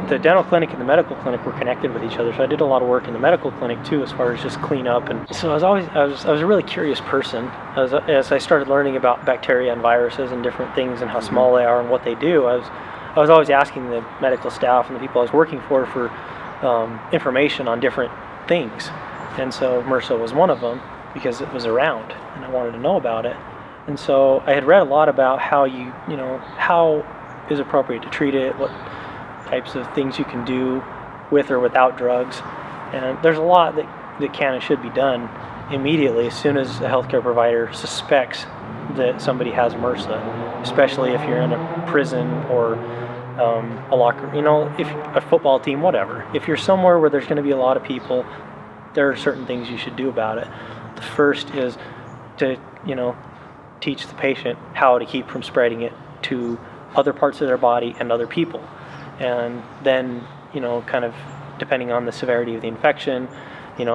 the dental clinic and the medical clinic were connected with each other, so I did a lot of work in the medical clinic too, as far as just clean up. And so I was a really curious person. As I started learning about bacteria and viruses and different things and how small they are and what they do, I was always asking the medical staff and the people I was working for information on different things. And so MRSA was one of them because it was around and I wanted to know about it. And so I had read a lot about how how is appropriate to treat it, what types of things you can do with or without drugs. And there's a lot that can and should be done immediately as soon as a healthcare provider suspects that somebody has MRSA, especially if you're in a prison or a locker, if a football team, whatever. If you're somewhere where there's going to be a lot of people, there are certain things you should do about it. The first is to, teach the patient how to keep from spreading it to other parts of their body and other people. And then, kind of depending on the severity of the infection,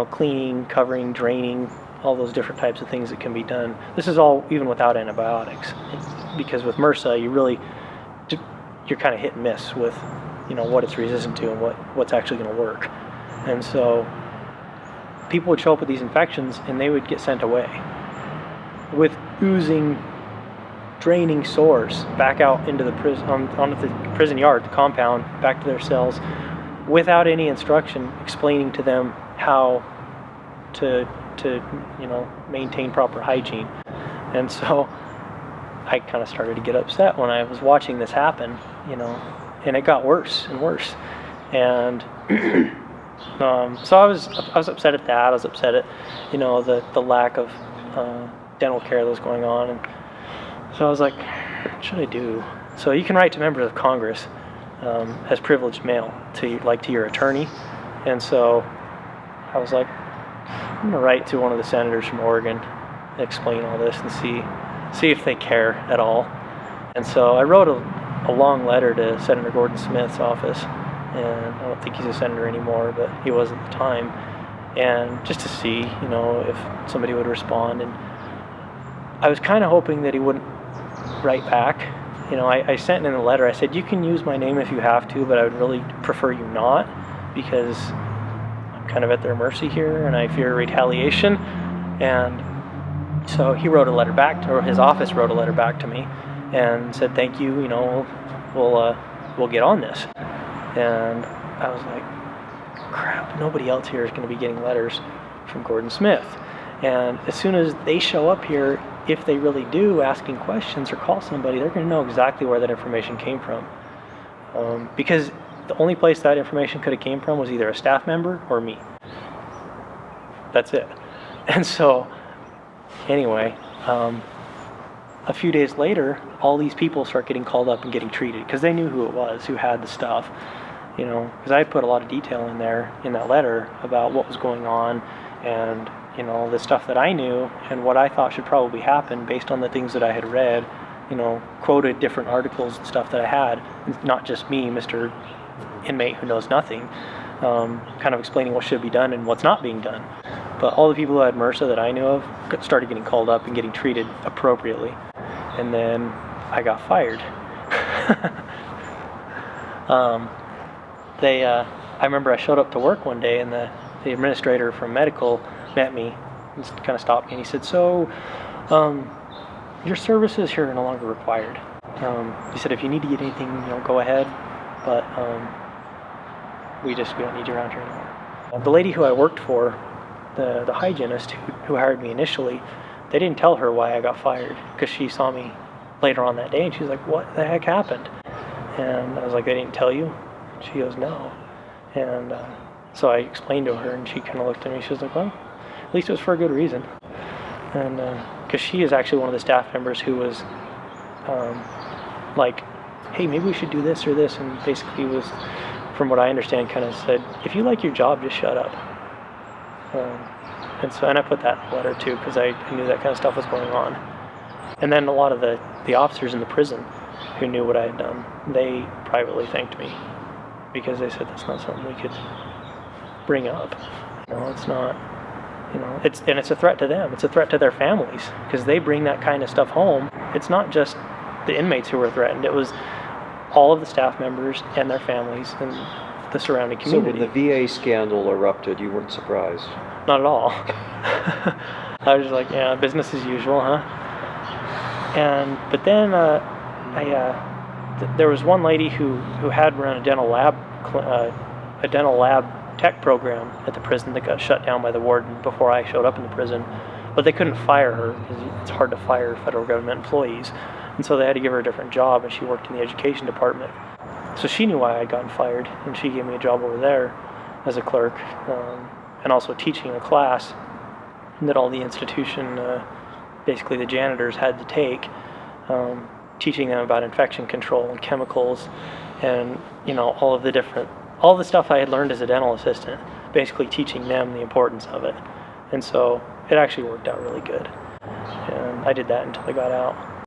cleaning, covering, draining, all those different types of things that can be done. This is all even without antibiotics, because with MRSA, you're kind of hit and miss with, what it's resistant to and what's actually going to work. And so people would show up with these infections and they would get sent away with oozing, draining sores back out into the prison, onto the prison yard, the compound, back to their cells, without any instruction explaining to them how to maintain proper hygiene. And so I kind of started to get upset when I was watching this happen, and it got worse and worse. And so I was upset at that. I was upset at, the lack of dental care that was going on. And so I was like, what should I do? So you can write to members of Congress as privileged mail to your attorney. And so I was like, I'm going to write to one of the senators from Oregon, explain all this, and see if they care at all. And so I wrote a long letter to Senator Gordon Smith's office, and I don't think he's a senator anymore, but he was at the time, and just to see, if somebody would respond. And I was kind of hoping that he wouldn't write back. I sent in a letter, I said, you can use my name if you have to, but I would really prefer you not, because I'm kind of at their mercy here, and I fear retaliation. And so he wrote a letter back, or his office wrote a letter back to me, and said, thank you, we'll get on this. And I was like, crap, nobody else here is going to be getting letters from Gordon Smith. And as soon as they show up here, if they really do, asking questions or call somebody, they're going to know exactly where that information came from. Because the only place that information could have came from was either a staff member or me. That's it. And so, anyway, a few days later, all these people start getting called up and getting treated because they knew who it was who had the stuff. Because I put a lot of detail in there in that letter about what was going on and the stuff that I knew and what I thought should probably happen based on the things that I had read, quoted different articles and stuff that I had, not just me, Mr. Inmate who knows nothing, kind of explaining what should be done and what's not being done. But all the people who had MRSA that I knew of started getting called up and getting treated appropriately. And then I got fired. I remember I showed up to work one day and the administrator from medical met me and kind of stopped me and he said, so your services here are no longer required. He said, if you need to get anything, go ahead, but we don't need you around here anymore. The lady who I worked for, the hygienist who hired me initially, they didn't tell her why I got fired because she saw me later on that day and she was like, what the heck happened? And I was like, they didn't tell you? She goes, no. And so I explained to her and she kind of looked at me. She was like, well, at least it was for a good reason. And because she is actually one of the staff members who was like, hey, maybe we should do this or this. And basically was, from what I understand, kind of said, if you like your job, just shut up. And I put that in the letter too because I knew that kind of stuff was going on. And then a lot of the officers in the prison who knew what I had done, they privately thanked me because they said that's not something we could bring up. It's not, it's a threat to them. It's a threat to their families because they bring that kind of stuff home. It's not just the inmates who were threatened. It was all of the staff members and their families and the surrounding community. So when the VA scandal erupted, you weren't surprised? Not at all. I was just like, yeah, business as usual, huh? But then there was one lady who had run a dental lab tech program at the prison that got shut down by the warden before I showed up in the prison. But they couldn't fire her because it's hard to fire federal government employees. And so they had to give her a different job, and she worked in the education department. So she knew why I'd gotten fired, and she gave me a job over there as a clerk, and also teaching a class that all the institution, basically the janitors, had to take, teaching them about infection control and chemicals, and all the stuff I had learned as a dental assistant, basically teaching them the importance of it. And so it actually worked out really good, and I did that until I got out.